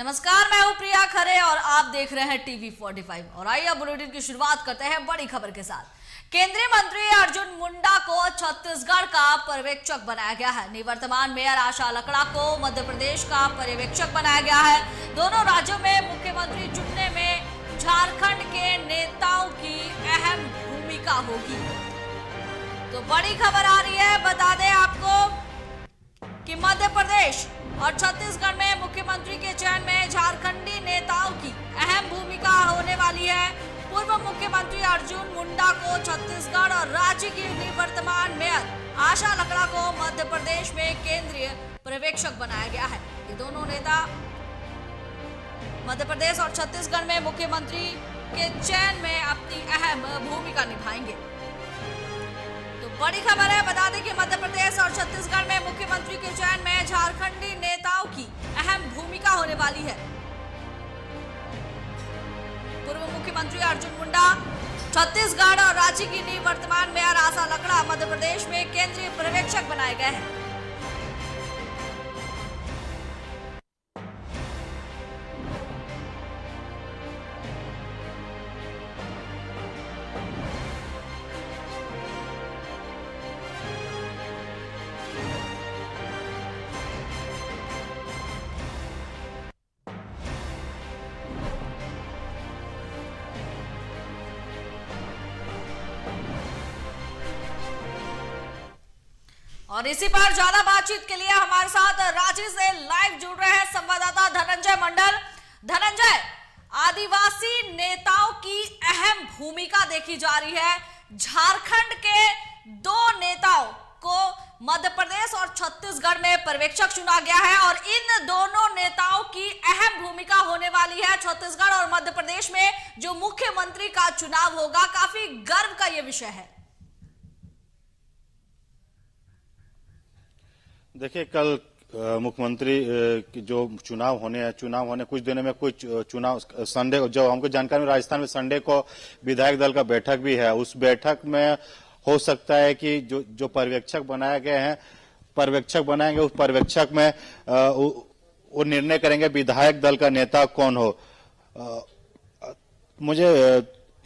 नमस्कार, मैं हूं प्रिया खरे और आप देख रहे हैं टीवी 45। और आइए बुलेटिन की शुरुआत करते हैं बड़ी खबर के साथ। केंद्रीय मंत्री अर्जुन मुंडा को छत्तीसगढ़ का पर्यवेक्षक बनाया गया है। निवर्तमान मेयर आशा लकड़ा को मध्य प्रदेश का पर्यवेक्षक बनाया गया है। दोनों राज्यों में मुख्यमंत्री चुनने में झारखंड के नेताओं की अहम भूमिका होगी। तो बड़ी खबर आ रही है, बता दें आपको कि मध्य प्रदेश और छत्तीसगढ़ में मुख्यमंत्री के चयन में झारखंडी नेताओं की अहम भूमिका होने वाली है। पूर्व मुख्यमंत्री अर्जुन मुंडा को छत्तीसगढ़ और राज्य की निवर्तमान मेयर आशा लकड़ा को मध्य प्रदेश में केंद्रीय पर्यवेक्षक बनाया गया है। ये दोनों नेता मध्य प्रदेश और छत्तीसगढ़ में मुख्यमंत्री के चयन में अपनी अहम भूमिका निभाएंगे। तो बड़ी खबर है, बता दें कि मध्य प्रदेश और छत्तीसगढ़ में मुख्यमंत्री के चयन में झारखंडी नेताओं की अहम भूमिका होने वाली है। पूर्व मुख्यमंत्री अर्जुन मुंडा छत्तीसगढ़ और राज्य की निवर्तमान मेयर आशा लकड़ा मध्य प्रदेश में केंद्रीय पर्यवेक्षक बनाए गए हैं। और इसी पर ज्यादा बातचीत के लिए हमारे साथ रांची से लाइव जुड़ रहे हैं संवाददाता धनंजय मंडल। धनंजय, आदिवासी नेताओं की अहम भूमिका देखी जा रही है। झारखंड के दो नेताओं को मध्य प्रदेश और छत्तीसगढ़ में पर्यवेक्षक चुना गया है और इन दोनों नेताओं की अहम भूमिका होने वाली है। छत्तीसगढ़ और मध्य प्रदेश में जो मुख्यमंत्री का चुनाव होगा, काफी गर्व का यह विषय है। देखिए, कल मुख्यमंत्री की जो चुनाव होने कुछ दिनों में कुछ चुनाव संडे को, जो हमको जानकारी में राजस्थान में संडे को विधायक दल का बैठक भी है। उस बैठक में हो सकता है कि जो पर्यवेक्षक बनाए गए हैं, पर्यवेक्षक बनाएंगे, उस पर्यवेक्षक में वो निर्णय करेंगे विधायक दल का नेता कौन हो। मुझे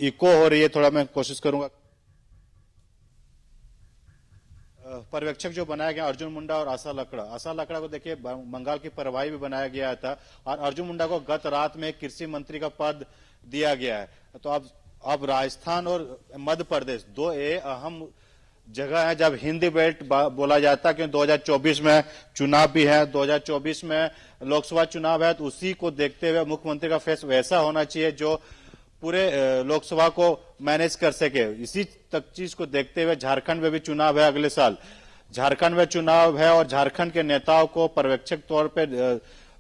इको हो रही है, थोड़ा मैं कोशिश करूंगा। पर्यवेक्षक जो बनाया गया अर्जुन मुंडा और आशा लकड़ा को देखिए बंगाल की प्रभारी भी बनाया गया था और अर्जुन मुंडा को गत रात में कृषि मंत्री का पद दिया गया है। तो अब राजस्थान और मध्य प्रदेश दो अहम जगह है जब हिंदी बेल्ट बोला जाता है, क्योंकि 2024 में चुनाव भी है, 2024 में लोकसभा चुनाव है। तो उसी को देखते हुए मुख्यमंत्री का फेस वैसा होना चाहिए जो पूरे लोकसभा को मैनेज कर सके। इसी तक चीज को देखते हुए झारखंड में भी चुनाव है, अगले साल झारखंड में चुनाव है और झारखंड के नेताओं को पर्यवेक्षक तौर पे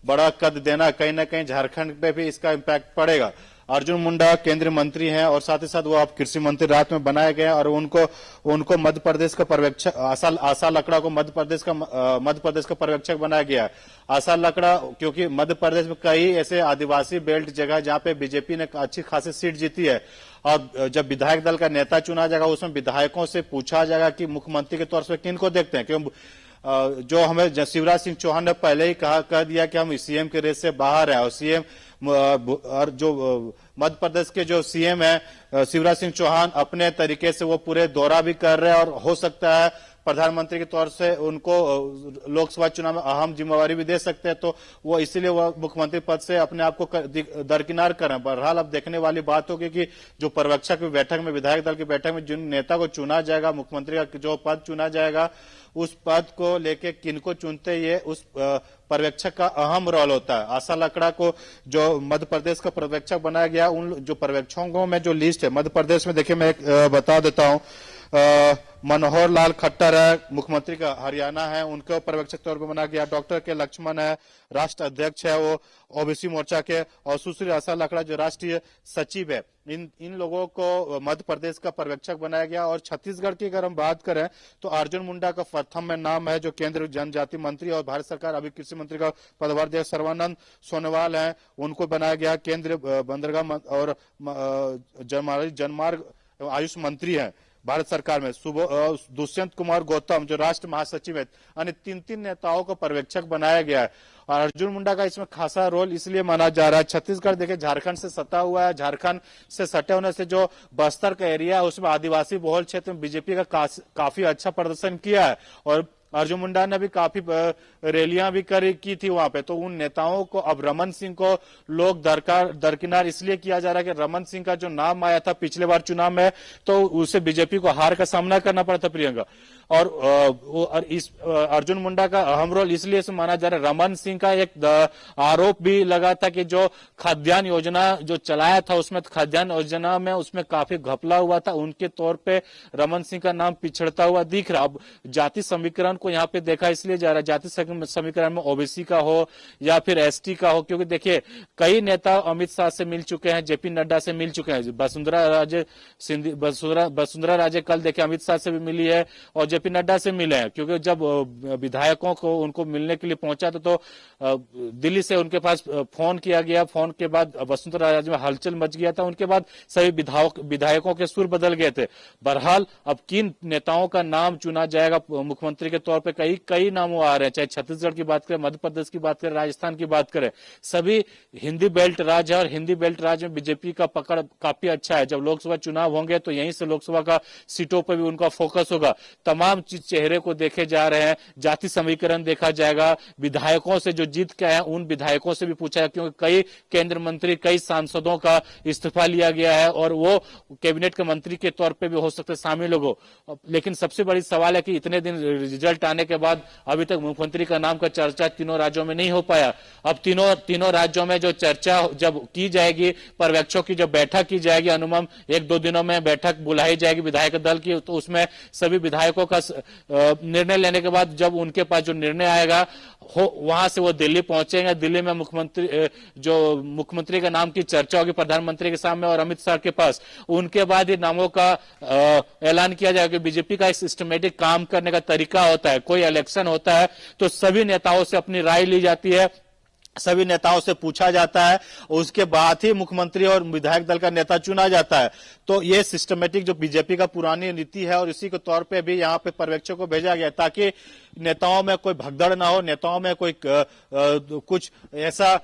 बड़ा कद देना, कहीं ना कहीं झारखंड पे भी इसका इम्पैक्ट पड़ेगा। अर्जुन मुंडा केंद्रीय मंत्री हैं और साथ ही साथ वो अब कृषि मंत्री रात में बनाए गए हैं और उनको मध्य प्रदेश का पर्यवेक्षक आशा लकड़ा को मध्य प्रदेश का पर्यवेक्षक बनाया गया। आशा लकड़ा क्योंकि मध्य प्रदेश में कई ऐसे आदिवासी बेल्ट जगह जहां पे बीजेपी ने अच्छी खासी सीट जीती है और जब विधायक दल का नेता चुना जाएगा उसमें विधायकों से पूछा जाएगा कि मुख्यमंत्री के तौर पर किन को देखते हैं। क्यों जो हमें शिवराज सिंह चौहान ने पहले ही कह दिया कि हम सीएम के रेस से बाहर है और सीएम और जो मध्य प्रदेश के जो सीएम है शिवराज सिंह चौहान अपने तरीके से वो पूरे दौरा भी कर रहे हैं और हो सकता है प्रधानमंत्री के तौर से उनको लोकसभा चुनाव में अहम जिम्मेवारी भी दे सकते हैं। तो वो इसीलिए वो मुख्यमंत्री पद से अपने आप को दरकिनार कर रहे हैं। बहरहाल अब देखने वाली बात होगी कि जो पर्यवेक्षक की बैठक में, विधायक दल की बैठक में जिन नेता को चुना जाएगा, मुख्यमंत्री का जो पद चुना जाएगा, उस पद को लेके किनको चुनते ये उस पर्यवेक्षक का अहम रोल होता है। आशा लकड़ा को जो मध्य प्रदेश का पर्यवेक्षक बनाया गया, उन जो पर्यवेक्षकों में जो लिस्ट है मध्य प्रदेश में, देखिए मैं एक बता देता हूं। मनोहर लाल खट्टर है, मुख्यमंत्री का हरियाणा है, उनको पर्यवेक्षक तौर पर बनाया गया। डॉक्टर के लक्ष्मण है, राष्ट्र अध्यक्ष है वो ओबीसी मोर्चा के, और सुश्री आशा लकड़ा जो राष्ट्रीय सचिव है। इन लोगों को मध्य प्रदेश का पर्यवेक्षक बनाया गया। और छत्तीसगढ़ की अगर हम बात करें तो अर्जुन मुंडा का प्रथम में नाम है, जो केंद्रीय जनजाति मंत्री और भारत सरकार अभी कृषि मंत्री का पदभार दिया। सर्वानंद सोनोवाल है, उनको बनाया गया केंद्रीय बंदरगाह और जनमार्ग आयुष मंत्री है भारत सरकार में। दुष्यंत कुमार गौतम जो राष्ट्र महासचिव है। अन्य तीन नेताओं को पर्यवेक्षक बनाया गया है और अर्जुन मुंडा का इसमें खासा रोल इसलिए माना जा रहा है। छत्तीसगढ़ देखिए झारखंड से सटा हुआ है, झारखंड से सटे होने से जो बस्तर का एरिया है उसमें आदिवासी बहुल क्षेत्र में बीजेपी का काफी अच्छा प्रदर्शन किया है। और अर्जुन मुंडा ने भी काफी रैलियां भी की थी वहां पे। तो उन नेताओं को अब रमन सिंह को लोग दरकिनार इसलिए किया जा रहा है कि रमन सिंह का जो नाम आया था पिछले बार चुनाव में, तो उसे बीजेपी को हार का सामना करना पड़ा था प्रियंका। और इस अर्जुन मुंडा का अहम रोल इसलिए से माना जा रहा है। रमन सिंह का एक आरोप भी लगा था कि जो खाद्यान्न योजना जो चलाया था उसमें खाद्यान्न योजना में उसमें काफी घपला हुआ था। उनके तौर पे रमन सिंह का नाम पिछड़ता हुआ दिख रहा। अब जाति समीकरण को यहाँ पे देखा इसलिए जा रहा है, जाति समीकरण में ओबीसी का हो या फिर एसटी का हो, क्योंकि देखिए कई नेता अमित शाह से मिल चुके हैं, जेपी नड्डा से मिल चुके हैं। वसुंधरा राजे कल देखे अमित शाह से भी मिली है और जेपी नड्डा से मिले हैं, क्योंकि जब विधायकों को उनको मिलने के लिए पहुंचा था तो दिल्ली से उनके पास फोन किया गया। फोन के बाद वसुंधरा राजे में हलचल मच गया था। उनके बाद सभी विधायकों के सुर बदल गए थे। बहरहाल अब किन नेताओं का नाम चुना जाएगा मुख्यमंत्री के तौर पे, कई नामों आ रहे हैं, चाहे छत्तीसगढ़ की बात करें, मध्य प्रदेश की बात करें, राजस्थान की बात करें, सभी हिंदी बेल्ट राज्य है। और हिंदी बेल्ट राज्य में बीजेपी का पकड़ काफी अच्छा है। जब लोकसभा चुनाव होंगे तो यहीं से लोकसभा का सीटों पर भी उनका फोकस होगा। तमाम चेहरे को देखे जा रहे हैं, जाति समीकरण देखा जाएगा, विधायकों से जो जीत के आए हैं उन विधायकों से भी पूछा है, क्योंकि कई केंद्र मंत्री, कई सांसदों का इस्तीफा लिया गया है और वो कैबिनेट के मंत्री के तौर पे भी हो सकते शामिल हो। लेकिन सबसे बड़ी सवाल है कि इतने दिन रिजल्ट आने के बाद अभी तक मुख्यमंत्री का नाम का चर्चा तीनों राज्यों में नहीं हो पाया। अब तीनों राज्यों में जो चर्चा जब की जाएगी, पर्यवेक्षकों की जब बैठक की जाएगी, अनुमान 1-2 दिनों में बैठक बुलाई जाएगी विधायक दल की, तो उसमें सभी विधायकों का निर्णय लेने के बाद जब उनके पास जो निर्णय आएगा वहां से वो दिल्ली पहुंचेंगे। दिल्ली में मुख्यमंत्री का नाम की चर्चा होगी प्रधानमंत्री के सामने और अमित शाह के पास। उनके बाद ही नामों का ऐलान किया जाएगा। बीजेपी का एक सिस्टमेटिक काम करने का तरीका होता है, कोई इलेक्शन होता है तो सभी नेताओं से अपनी राय ली जाती है, सभी नेताओं से पूछा जाता है, उसके बाद ही मुख्यमंत्री और विधायक दल का नेता चुना जाता है। तो ये सिस्टमेटिक जो बीजेपी का पुरानी नीति है और इसी के तौर पे भी यहाँ पे पर्यवेक्षकों को भेजा गया ताकि नेताओं में कोई भगदड़ ना हो, नेताओं में कोई कुछ ऐसा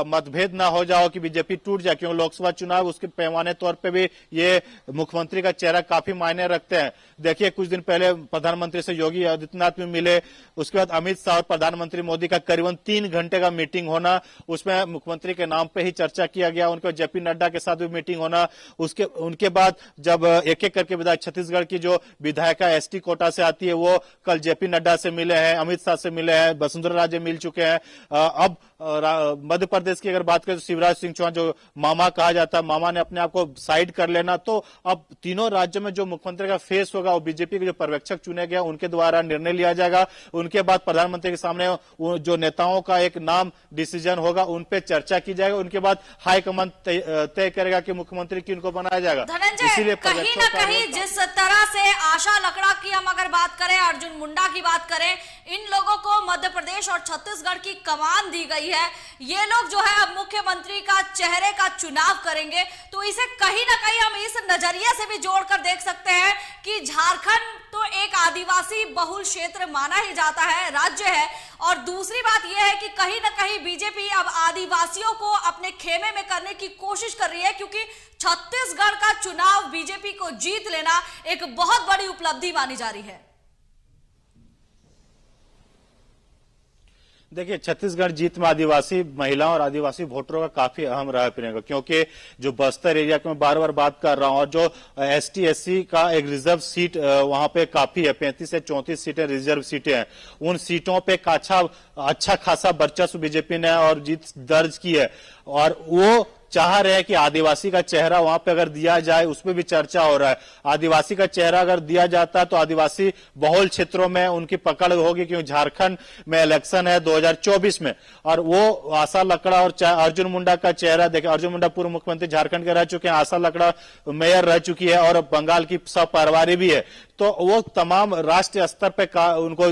मतभेद ना हो जाओ कि बीजेपी टूट जाए, क्योंकि लोकसभा चुनाव उसके पैमाने तौर पे भी ये मुख्यमंत्री का चेहरा काफी मायने रखते हैं। देखिए कुछ दिन पहले प्रधानमंत्री से योगी आदित्यनाथ भी मिले, उसके बाद अमित शाह और प्रधानमंत्री मोदी का करीबन 3 घंटे का मीटिंग होना, उसमें मुख्यमंत्री के नाम पे ही चर्चा किया गया। उनके जेपी नड्डा के साथ भी मीटिंग होना, उनके बाद जब एक एक करके विधायक छत्तीसगढ़ की जो विधायिका एसटी कोटा से आती है वो कल जेपी नड्डा से मिले हैं, अमित शाह से मिले हैं, वसुंधरा राजे मिल चुके हैं। अब मध्य प्रदेश की अगर बात करें तो शिवराज सिंह चौहान जो मामा कहा जाता है, मामा ने अपने आप को साइड कर लेना। तो अब तीनों राज्यों में जो मुख्यमंत्री का फेस होगा वो बीजेपी के जो पर्यवेक्षक चुने गए उनके द्वारा निर्णय लिया जाएगा। उनके बाद प्रधानमंत्री के सामने जो नेताओं का एक नाम डिसीजन होगा उन पे चर्चा की जाएगी। उनके बाद हाईकमान तय करेगा कि मुख्यमंत्री किनको बनाया जाएगा। इसीलिए कहीं ना कहीं जिस तरह से आशा लकड़ा की हम अगर बात करें, अर्जुन मुंडा की बात करें, इन लोगों को मध्य प्रदेश और छत्तीसगढ़ की कमान दी गई है, ये लोग जो है अब मुख्यमंत्री का चेहरे का चुनाव करेंगे। तो इसे कहीं ना कहीं हम इस नजरिए से भी जोड़कर देख सकते हैं कि झारखंड तो एक आदिवासी बहुल क्षेत्र माना ही जाता है, राज्य है, और दूसरी बात यह है कि कहीं ना कहीं बीजेपी अब आदिवासियों को अपने खेमे में करने की कोशिश कर रही है, क्योंकि छत्तीसगढ़ का चुनाव बीजेपी को जीत लेना एक बहुत बड़ी उपलब्धि मानी जा रही है। देखिए छत्तीसगढ़ जीत में आदिवासी महिलाओं और आदिवासी वोटरों का काफी अहम रहा है प्रियंका, क्योंकि जो बस्तर एरिया की मैं बार बार बात कर रहा हूं और जो एसटी एससी का एक रिजर्व सीट वहां पे काफी है, 35 से 34 सीटें रिजर्व सीटें हैं। उन सीटों पे अच्छा खासा वर्चस्व बीजेपी ने और जीत दर्ज की है और वो चाह रहे हैं कि आदिवासी का चेहरा वहां पे अगर दिया जाए, उसमें भी चर्चा हो रहा है। आदिवासी का चेहरा अगर दिया जाता है तो आदिवासी बहुल क्षेत्रों में उनकी पकड़ होगी, क्योंकि झारखंड में इलेक्शन है 2024 में और वो आशा लकड़ा और अर्जुन मुंडा का चेहरा देखे। अर्जुन मुंडा पूर्व मुख्यमंत्री झारखंड के रह चुके हैं, आशा लकड़ा मेयर रह चुकी है और बंगाल की सब परवारी भी है। तो वो तमाम राष्ट्रीय स्तर पे उनको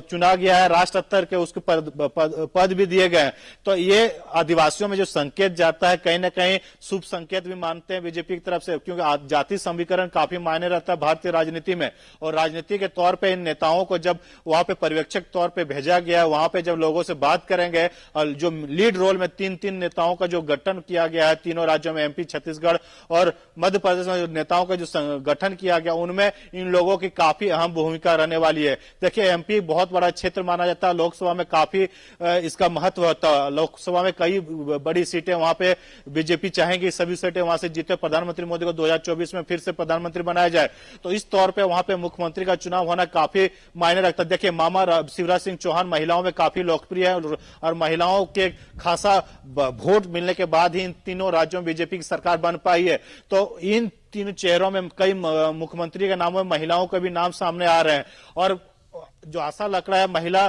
चुना गया है, राष्ट्र स्तर के उसके पद भी दिए गए हैं। तो ये आदिवासियों में जो संकेत जाता है कहीं ना कहीं शुभ संकेत भी मानते हैं बीजेपी की तरफ से, क्योंकि जाति समीकरण काफी मायने रहता है भारतीय राजनीति में। और राजनीति के तौर पे इन नेताओं को जब वहां पे पर्यवेक्षक तौर पे भेजा गया, वहां पे जब लोगों से बात करेंगे, और जो लीड रोल में तीन नेताओं का जो गठन किया गया है तीनों राज्यों में, एमपी, छत्तीसगढ़ और मध्य प्रदेश में जो नेताओं का जो गठन किया गया, उनमें इन लोगों की काफी अहम भूमिका रहने वाली है। देखिए, एमपी बहुत बड़ा क्षेत्र माना जाता है, लोकसभा में काफी इसका महत्व होता है। लोकसभा में कई बड़ी सीटें वहां पे बीजेपी चाहेंगी सभी सीटें वहां से जीते, प्रधानमंत्री मोदी को 2024 में फिर से प्रधानमंत्री बनाया जाए। तो इस तौर पे वहां पे मुख्यमंत्री का चुनाव होना काफी मायने रखता है। देखिए, मामा शिवराज सिंह चौहान महिलाओं में काफी लोकप्रिय है और महिलाओं के खासा वोट मिलने के बाद ही इन तीनों राज्यों में बीजेपी की सरकार बन पाई है। तो इन तीन चेहरों में कई मुख्यमंत्री के नामों में महिलाओं के भी नाम सामने आ रहे हैं। और जो आशा लकड़ा है, महिला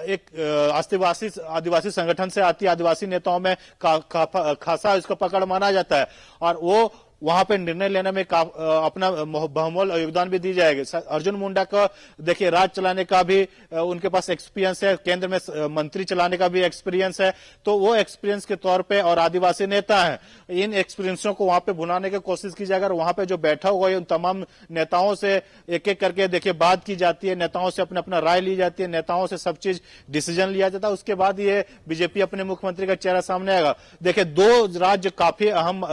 एक आदिवासी संगठन से आती, आदिवासी नेताओं में खासा इसको पकड़ माना जाता है और वो वहां पे निर्णय लेने में अपना बहुमूल्य योगदान भी दी जाएगी। अर्जुन मुंडा को देखिए, राज चलाने का भी उनके पास एक्सपीरियंस है, केंद्र में मंत्री चलाने का भी एक्सपीरियंस है। तो वो एक्सपीरियंस के तौर पे और आदिवासी नेता हैं, इन एक्सपीरियंसों को वहां पे भुनाने की कोशिश की जाएगी। वहां पे जो बैठा हुआ है उन तमाम नेताओं से एक एक करके देखिए बात की जाती है, नेताओं से अपना राय ली जाती है, नेताओं से सब चीज डिसीजन लिया जाता है। उसके बाद ये बीजेपी अपने मुख्यमंत्री का चेहरा सामने आएगा। देखिए, दो राज्य काफी अहम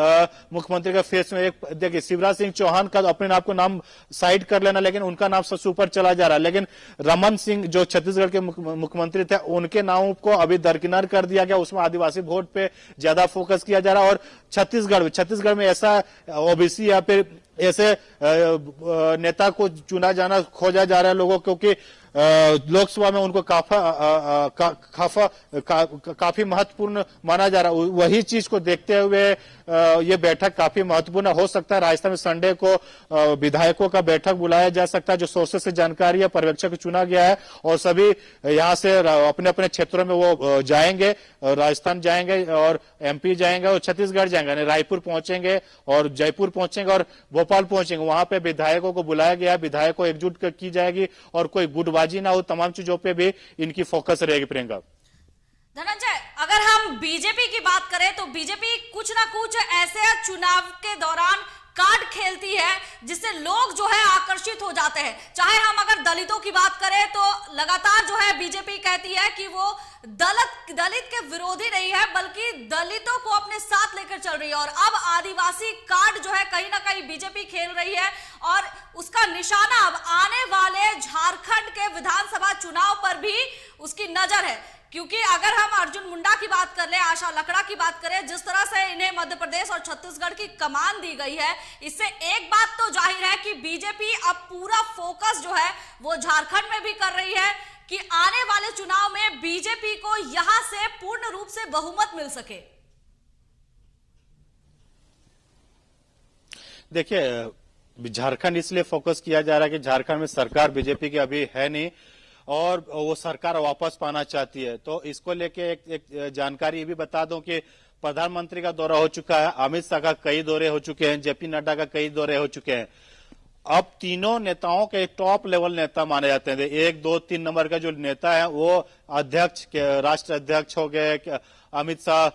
मुख्यमंत्री का में एक देखिए, शिवराज सिंह चौहान का अपने आप को नाम साइड कर लेना, लेकिन उनका नाम सबसे ऊपर चला जा रहा है। लेकिन रमन सिंह जो छत्तीसगढ़ के मुख्यमंत्री थे, उनके नाम को अभी दरकिनार कर दिया गया। उसमें आदिवासी वोट पे ज्यादा फोकस किया जा रहा है। और छत्तीसगढ़ में ऐसा ओबीसी या फिर ऐसे नेता को चुना जाना खोजा जा रहा है लोगों, क्योंकि लोकसभा में उनको काफी महत्वपूर्ण माना जा रहा है। वही चीज को देखते हुए ये बैठक काफी महत्वपूर्ण हो सकता है। राजस्थान में संडे को विधायकों का बैठक बुलाया जा सकता है। जो सोर्सेस से जानकारी है, पर्यवेक्षक चुना गया है और सभी यहां से अपने अपने क्षेत्रों में वो जाएंगे, राजस्थान जाएंगे और एमपी जाएंगे और छत्तीसगढ़ जाएंगे, यानी रायपुर पहुंचेंगे और जयपुर पहुंचेंगे और भोपाल पहुंचेंगे। वहां पे विधायकों को बुलाया गया है, विधायकों को एकजुट की जाएगी और कोई गुटबाजी ना हो, तमाम चीजों पे भी इनकी फोकस रहेगी। प्रियंका, धनंजय, अगर हम बीजेपी की बात करें तो बीजेपी कुछ ना कुछ ऐसे चुनाव के दौरान कार्ड खेलती है जिससे लोग जो है आकर्षित हो जाते हैं। चाहे हम अगर दलितों की बात करें तो लगातार जो है बीजेपी कहती है कि वो दलित के विरोधी नहीं है, बल्कि दलितों को अपने साथ लेकर चल रही है। और अब आदिवासी कार्ड जो है कहीं ना कहीं बीजेपी खेल रही है और उसका निशाना अब आने वाले झारखंड के विधानसभा चुनाव पर भी उसकी नजर है। क्योंकि अगर हम अर्जुन मुंडा की बात कर ले, आशा लकड़ा की बात करें, जिस तरह से इन्हें मध्य प्रदेश और छत्तीसगढ़ की कमान दी गई है, इससे एक बात तो जाहिर है कि बीजेपी अब पूरा फोकस जो है वो झारखंड में भी कर रही है कि आने वाले चुनाव में बीजेपी को यहां से पूर्ण रूप से बहुमत मिल सके। देखिए, झारखंड इसलिए फोकस किया जा रहा है कि झारखंड में सरकार बीजेपी की अभी है नहीं और वो सरकार वापस पाना चाहती है। तो इसको लेके एक जानकारी ये भी बता दूं कि प्रधानमंत्री का दौरा हो चुका है, अमित शाह का कई दौरे हो चुके हैं, जेपी नड्डा का कई दौरे हो चुके हैं। अब तीनों नेताओं के टॉप लेवल नेता माने जाते हैं। 1, 2, 3 नंबर का जो नेता है वो अध्यक्ष के राष्ट्र अध्यक्ष हो गए। अमित शाह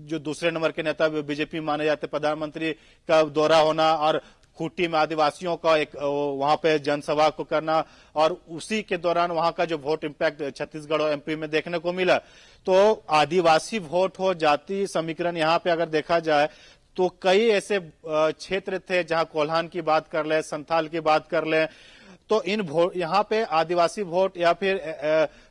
जो दूसरे नंबर के नेता बीजेपी माने जाते हैं। प्रधानमंत्री का दौरा होना और खूंटी में आदिवासियों का एक वहां पे जनसभा को करना और उसी के दौरान वहां का जो वोट इम्पैक्ट छत्तीसगढ़ और एमपी में देखने को मिला। तो आदिवासी वोट हो, जाति समीकरण यहाँ पे अगर देखा जाए तो कई ऐसे क्षेत्र थे जहां कोल्हान की बात कर ले, संथाल की बात कर ले, तो इन वोट यहाँ पे आदिवासी वोट या फिर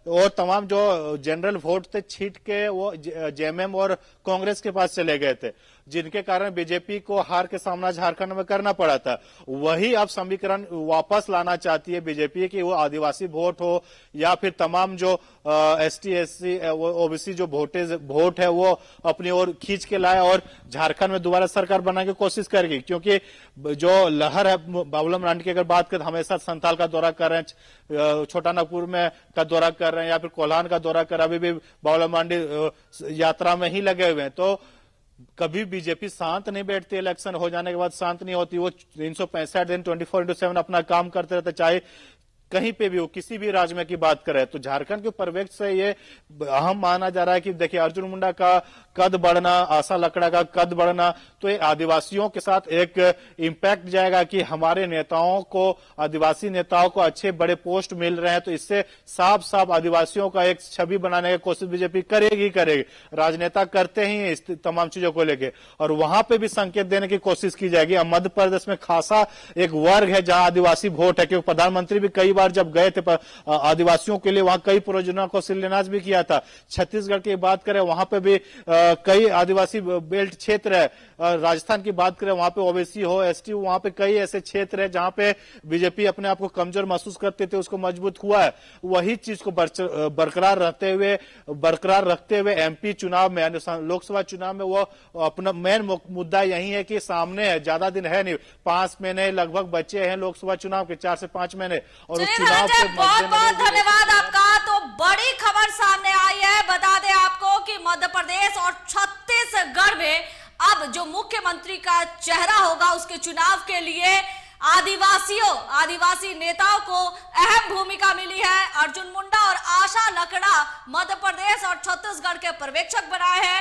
और तमाम जो जनरल वोट थे छीट के वो जेएमएम और कांग्रेस के पास चले गए थे, जिनके कारण बीजेपी को हार के सामना झारखंड में करना पड़ा था। वही अब समीकरण वापस लाना चाहती है बीजेपी कि वो आदिवासी वोट हो या फिर तमाम जो एसटी एससी ओबीसी जो वोट है वो अपनी ओर खींच के लाए और झारखंड में दोबारा सरकार बनाने की कोशिश करेगी। क्योंकि जो लहर है, बाबूलाल मरांडी की अगर बात करें, हमेशा संथाल का दौरा कर रहे हैं, छोटा नागपुर में का दौरा कर रहे हैं या फिर कोल्हान का दौरा कर, अभी भी बाबूलाल मरांडी यात्रा में ही लगे हुए हैं। तो कभी बीजेपी शांत नहीं बैठती, इलेक्शन हो जाने के बाद शांत नहीं होती। वो 365 दिन 24/7 अपना काम करते रहते, चाहे कहीं पे भी हो, किसी भी राज्य में की बात करें। तो झारखंड के परिप्रेक्ष्य से ये अहम माना जा रहा है कि देखिए अर्जुन मुंडा का कद बढ़ना, आशा लकड़ा का कद बढ़ना, तो ये आदिवासियों के साथ एक इम्पैक्ट जाएगा कि हमारे नेताओं को, आदिवासी नेताओं को अच्छे बड़े पोस्ट मिल रहे हैं। तो इससे साफ साफ आदिवासियों का एक छवि बनाने की कोशिश बीजेपी करेगी करेगी। राजनेता करते ही हैं इस तमाम चीजों को लेके, और वहां पे भी संकेत देने की कोशिश की जाएगी। अब मध्य प्रदेश में खासा एक वर्ग है जहां आदिवासी वोट है, क्योंकि प्रधानमंत्री भी कई बार जब गए थे आदिवासियों के लिए, वहां कई परियोजनाओं को शिलान्यास भी किया था। छत्तीसगढ़ की बात करें, वहां पे भी कई आदिवासी बेल्ट क्षेत्र है। राजस्थान की बात करें, वहां पे ओबीसी हो, एसटी, वहां पे कई ऐसे क्षेत्र है जहां पे बीजेपी अपने आप को कमजोर महसूस करते थे, उसको मजबूत हुआ है। वही चीज को बरकरार रखते हुए एमपी चुनाव में, लोकसभा चुनाव में वो अपना मेन मुद्दा यही है कि सामने है, ज्यादा दिन है नहीं, 5 महीने लगभग बचे हैं लोकसभा चुनाव के, 4 से 5 महीने। और उस चुनाव के बहुत बहुत धन्यवाद आपका। तो बड़ी खबर सामने आई है, बता दें आपको कि मध्य प्रदेश और छत्तीसगढ़ में अब जो मुख्यमंत्री का चेहरा होगा, उसके चुनाव के लिए आदिवासी नेताओं को अहम भूमिका मिली है। अर्जुन मुंडा और आशा लकड़ा मध्य प्रदेश और छत्तीसगढ़ के पर्यवेक्षक बनाए हैं।